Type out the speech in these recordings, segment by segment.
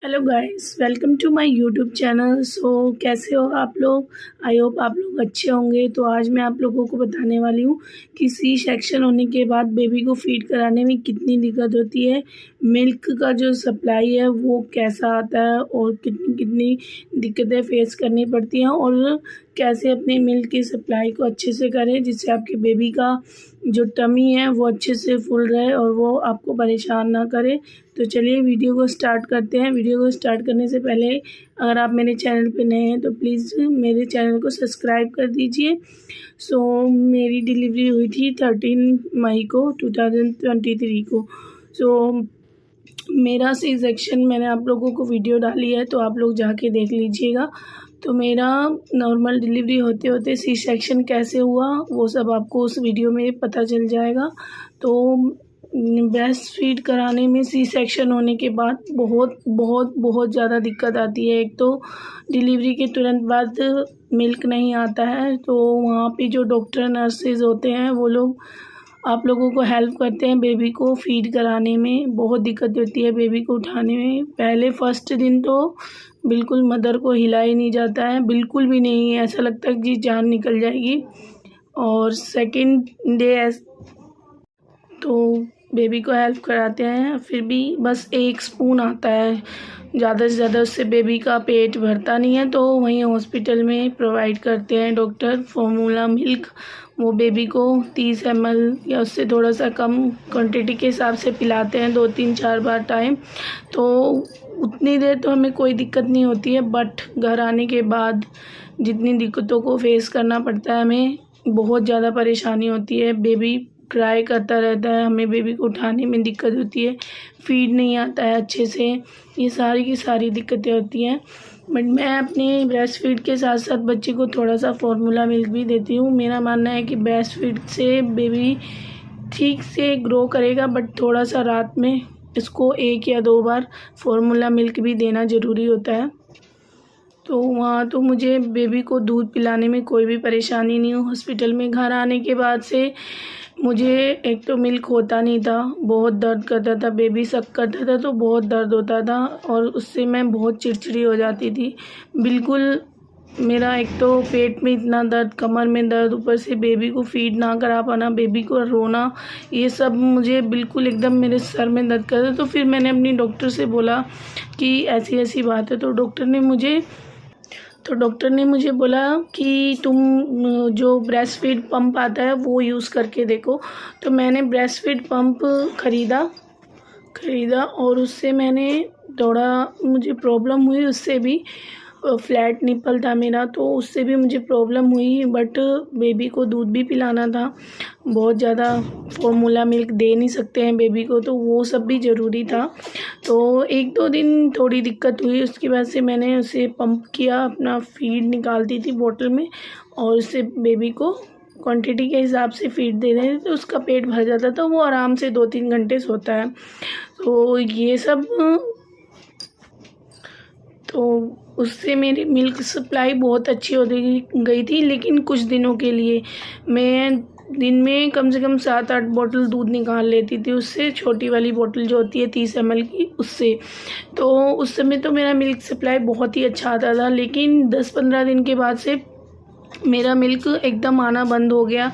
Hello guys, welcome to my YouTube channel. कैसे हो आप लोग? आई होप आप लोग अच्छे होंगे। तो आज मैं आप लोगों को बताने वाली हूँ कि सी सेक्शन होने के बाद बेबी को फीड कराने में कितनी दिक्कत होती है, मिल्क का जो सप्लाई है वो कैसा आता है और कितनी कितनी दिक्कतें फेस करनी पड़ती हैं और कैसे अपने मिल्क की सप्लाई को अच्छे से करें जिससे आपके बेबी का जो टमी है वो अच्छे से फुल रहे और वो आपको परेशान ना करे। तो चलिए वीडियो को स्टार्ट करते हैं। वीडियो को स्टार्ट करने से पहले अगर आप मेरे चैनल पे नए हैं तो प्लीज़ मेरे चैनल को सब्सक्राइब कर दीजिए। मेरी डिलीवरी हुई थी 13 मई को 2023 को। मेरा सी सेक्शन मैंने आप लोगों को वीडियो डाली है तो आप लोग जाके देख लीजिएगा। तो मेरा नॉर्मल डिलीवरी होते होते सी सेक्शन कैसे हुआ वो सब आपको उस वीडियो में पता चल जाएगा। तो ब्रेस्ट फीड कराने में सी सेक्शन होने के बाद बहुत बहुत बहुत ज़्यादा दिक्कत आती है। एक तो डिलीवरी के तुरंत बाद मिल्क नहीं आता है, तो वहाँ पे जो डॉक्टर नर्सेज होते हैं वो लोग आप लोगों को हेल्प करते हैं बेबी को फीड कराने में। बहुत दिक्कत होती है बेबी को उठाने में। पहले फर्स्ट दिन तो बिल्कुल मदर को हिला ही नहीं जाता है, बिल्कुल भी नहीं। ऐसा लगता है कि जान निकल जाएगी। और सेकंड डे तो बेबी को हेल्प कराते हैं, फिर भी बस 1 स्पून आता है, ज़्यादा से ज़्यादा उससे बेबी का पेट भरता नहीं है। तो वहीं हॉस्पिटल में प्रोवाइड करते हैं डॉक्टर फॉर्मूला मिल्क। वो बेबी को 30 ml या उससे थोड़ा सा कम क्वांटिटी के हिसाब से पिलाते हैं 2-3-4 बार टाइम। तो उतनी देर तो हमें कोई दिक्कत नहीं होती है, बट घर आने के बाद जितनी दिक्कतों को फेस करना पड़ता है हमें, बहुत ज़्यादा परेशानी होती है। बेबी क्राई करता रहता है, हमें बेबी को उठाने में दिक्कत होती है, फीड नहीं आता है अच्छे से, ये सारी की सारी दिक्कतें होती हैं। बट मैं अपने ब्रेस्ट फीड के साथ साथ बच्चे को थोड़ा सा फार्मूला मिल्क भी देती हूँ। मेरा मानना है कि ब्रेस्ट फीड से बेबी ठीक से ग्रो करेगा, बट थोड़ा सा रात में इसको 1 या 2 बार फार्मूला मिल्क भी देना ज़रूरी होता है। तो वहाँ तो मुझे बेबी को दूध पिलाने में कोई भी परेशानी नहीं हुई। हॉस्पिटल में घर आने के बाद से मुझे एक तो मिल्क होता नहीं था, बहुत दर्द करता था, बेबी सक करता था तो बहुत दर्द होता था और उससे मैं बहुत चिड़चिड़ी हो जाती थी। बिल्कुल मेरा एक तो पेट में इतना दर्द, कमर में दर्द, ऊपर से बेबी को फीड ना करा पाना, बेबी को रोना, ये सब मुझे बिल्कुल एकदम मेरे सर में दर्द करता। तो फिर मैंने अपनी डॉक्टर से बोला कि ऐसी ऐसी बात है। तो डॉक्टर ने मुझे बोला कि तुम जो ब्रेस्ट फीड पंप आता है वो यूज़ करके देखो। तो मैंने ब्रेस्ट फीड पंप ख़रीदा और उससे मैंने थोड़ा, मुझे प्रॉब्लम हुई उससे भी। फ्लैट निपल था मेरा तो उससे भी मुझे प्रॉब्लम हुई, बट बेबी को दूध भी पिलाना था, बहुत ज़्यादा फॉर्मूला मिल्क दे नहीं सकते हैं बेबी को, तो वो सब भी ज़रूरी था। तो 1-2 दिन थोड़ी दिक्कत हुई, उसकी वजह से मैंने उसे पंप किया, अपना फीड निकालती थी बोतल में और उससे बेबी को क्वांटिटी के हिसाब से फीड दे रहे थे तो उसका पेट भर जाता था, वो आराम से 2-3 घंटे सोता है। तो ये सब, तो उससे मेरी मिल्क सप्लाई बहुत अच्छी हो गई थी। लेकिन कुछ दिनों के लिए मैं दिन में कम से कम 7-8 बोतल दूध निकाल लेती थी उससे, छोटी वाली बोतल जो होती है 30 ml की, उससे। तो उस समय तो मेरा मिल्क सप्लाई बहुत ही अच्छा आता था, लेकिन 10-15 दिन के बाद से मेरा मिल्क एकदम आना बंद हो गया।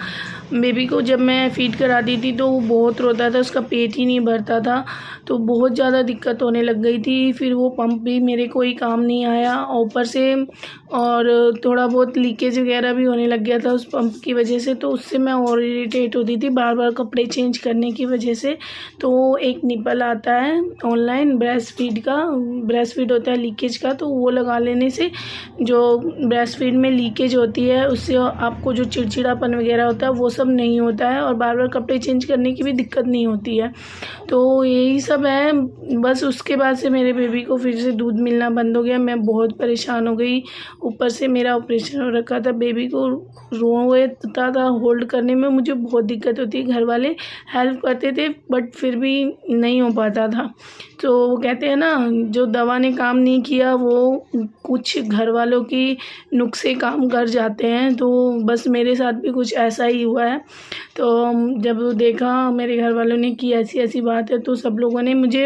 बेबी को जब मैं फ़ीड कराती थी तो वो बहुत रोता था, उसका पेट ही नहीं भरता था, तो बहुत ज़्यादा दिक्कत होने लग गई थी। फिर वो पंप भी मेरे कोई काम नहीं आया, ऊपर से और थोड़ा बहुत लीकेज वगैरह भी होने लग गया था उस पंप की वजह से, तो उससे मैं और इरिटेट होती थी बार बार कपड़े चेंज करने की वजह से। तो एक निपल आता है ऑनलाइन ब्रेस्ट फीड का, ब्रेस्ट फीड होता है लीकेज का, तो वो लगा लेने से जो ब्रेस्ट फीड में लीकेज होती है उससे आपको जो चिड़चिड़ापन वगैरह होता है वो सब नहीं होता है और बार बार कपड़े चेंज करने की भी दिक्कत नहीं होती है। तो यही सब है। बस उसके बाद से मेरे बेबी को फिर से दूध मिलना बंद हो गया, मैं बहुत परेशान हो गई। ऊपर से मेरा ऑपरेशन हो रखा था, बेबी को रोता था, होल्ड करने में मुझे बहुत दिक्कत होती है। घर वाले हेल्प करते थे बट फिर भी नहीं हो पाता था। तो वो कहते हैं ना, जो दवा ने काम नहीं किया वो कुछ घर वालों की नुस्खे काम कर जाते हैं। तो बस मेरे साथ भी कुछ ऐसा ही हुआ है। तो जब देखा मेरे घर वालों ने कि ऐसी ऐसी बात है, तो सब लोगों ने मुझे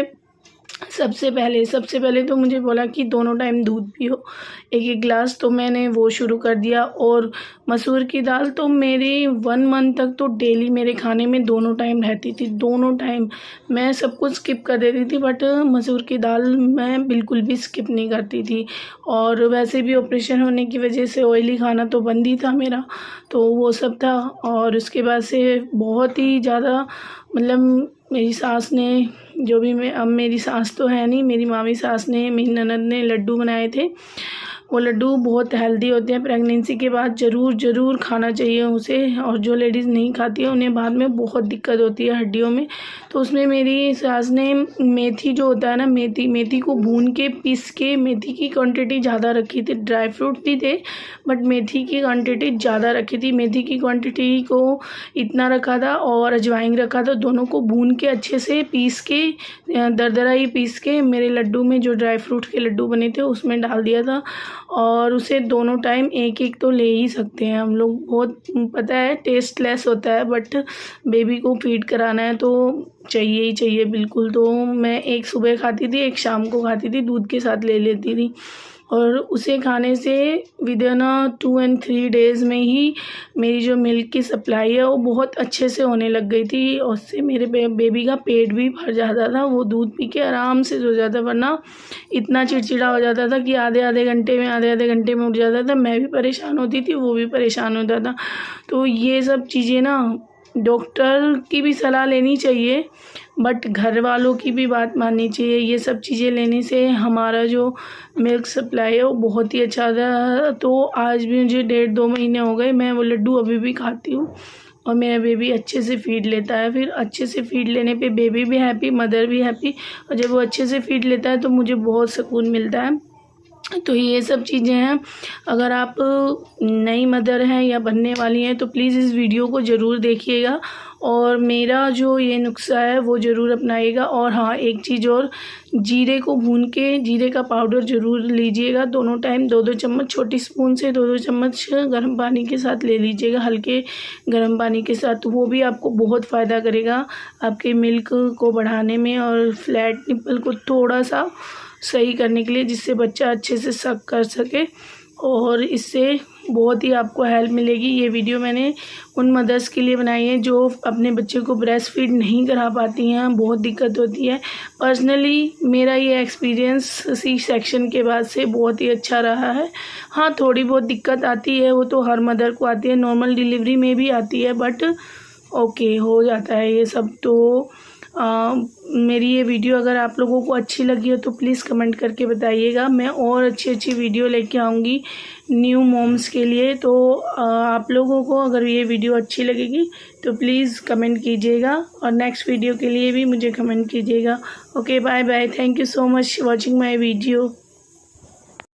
सबसे पहले तो मुझे बोला कि दोनों टाइम दूध पियो 1-1 गिलास, तो मैंने वो शुरू कर दिया। और मसूर की दाल तो मेरे 1 मंथ तक तो डेली मेरे खाने में दोनों टाइम रहती थी, दोनों टाइम। मैं सब कुछ स्किप कर देती थी, बट मसूर की दाल मैं बिल्कुल भी स्किप नहीं करती थी। और वैसे भी ऑपरेशन होने की वजह से ऑयली खाना तो बंद ही था मेरा, तो वो सब था। और उसके बाद से बहुत ही ज़्यादा मतलब मेरी सास ने जो भी मैं अब मेरी सास तो है नहीं, मेरी मामी सास ने, मेरी ननद ने लड्डू बनाए थे। वो लड्डू बहुत हेल्दी होते हैं, प्रेगनेंसी के बाद ज़रूर खाना चाहिए उसे। और जो लेडीज़ नहीं खाती है उन्हें बाद में बहुत दिक्कत होती है हड्डियों में। तो उसमें मेरी सास ने मेथी जो होता है ना, मेथी को भून के पीस के, मेथी की क्वांटिटी ज़्यादा रखी थी। ड्राई फ्रूट भी थे बट मेथी की क्वांटिटी ज़्यादा रखी थी। मेथी की क्वांटिटी को इतना रखा था और अजवाइन रखा था, दोनों को भून के अच्छे से पीस के, दरदरा ही पीस के मेरे लड्डू में, जो ड्राई फ्रूट के लड्डू बने थे उसमें डाल दिया था। और उसे दोनों टाइम 1-1 तो ले ही सकते हैं हम लोग। बहुत पता है टेस्टलेस होता है, बट बेबी को फीड कराना है तो चाहिए ही चाहिए बिल्कुल। तो मैं 1 सुबह खाती थी, 1 शाम को खाती थी, दूध के साथ ले लेती थी। और उसे खाने से विदिन 2 and 3 डेज़ में ही मेरी जो मिल्क की सप्लाई है वो बहुत अच्छे से होने लग गई थी। और उससे मेरे बेबी का पेट भी भर जाता था, वो दूध पी के आराम से सो जाता, वरना इतना चिड़चिड़ा हो जाता था कि आधे आधे घंटे में उठ जाता था। मैं भी परेशान होती थी, वो भी परेशान होता था। तो ये सब चीज़ें ना डॉक्टर की भी सलाह लेनी चाहिए, बट घर वालों की भी बात माननी चाहिए। ये सब चीज़ें लेने से हमारा जो मिल्क सप्लाई है वो बहुत ही अच्छा था। तो आज भी मुझे 1.5-2 महीने हो गए, मैं वो लड्डू अभी भी खाती हूँ और मेरा बेबी अच्छे से फ़ीड लेता है। फिर अच्छे से फ़ीड लेने पे बेबी भी हैप्पी, मदर भी हैप्पी। और जब वो अच्छे से फ़ीड लेता है तो मुझे बहुत सुकून मिलता है। तो ये सब चीज़ें हैं। अगर आप नई मदर हैं या बनने वाली हैं तो प्लीज़ इस वीडियो को ज़रूर देखिएगा और मेरा जो ये नुस्खा है वो ज़रूर अपनाइएगा। और हाँ, एक चीज़ और, जीरे को भून के जीरे का पाउडर ज़रूर लीजिएगा दोनों टाइम। 2-2 चम्मच, छोटी स्पून से 2-2 चम्मच गर्म पानी के साथ ले लीजिएगा, हल्के गर्म पानी के साथ। वो भी आपको बहुत फ़ायदा करेगा आपके मिल्क को बढ़ाने में और फ्लैट निप्पल को थोड़ा सा सही करने के लिए, जिससे बच्चा अच्छे से सक कर सके। और इससे बहुत ही आपको हेल्प मिलेगी। ये वीडियो मैंने उन मदर्स के लिए बनाई है जो अपने बच्चे को ब्रेस्ट फीड नहीं करा पाती हैं, बहुत दिक्कत होती है। पर्सनली मेरा ये एक्सपीरियंस सी सेक्शन के बाद से बहुत ही अच्छा रहा है। हाँ, थोड़ी बहुत दिक्कत आती है, वो तो हर मदर को आती है, नॉर्मल डिलीवरी में भी आती है, बट ओके हो जाता है ये सब। तो मेरी ये वीडियो अगर आप लोगों को अच्छी लगी हो तो प्लीज़ कमेंट करके बताइएगा। मैं और अच्छी वीडियो लेके आऊँगी न्यू मॉम्स के लिए। तो आप लोगों को अगर ये वीडियो अच्छी लगेगी तो प्लीज़ कमेंट कीजिएगा और नेक्स्ट वीडियो के लिए भी मुझे कमेंट कीजिएगा। Okay, bye bye. Thank you so much watching my video.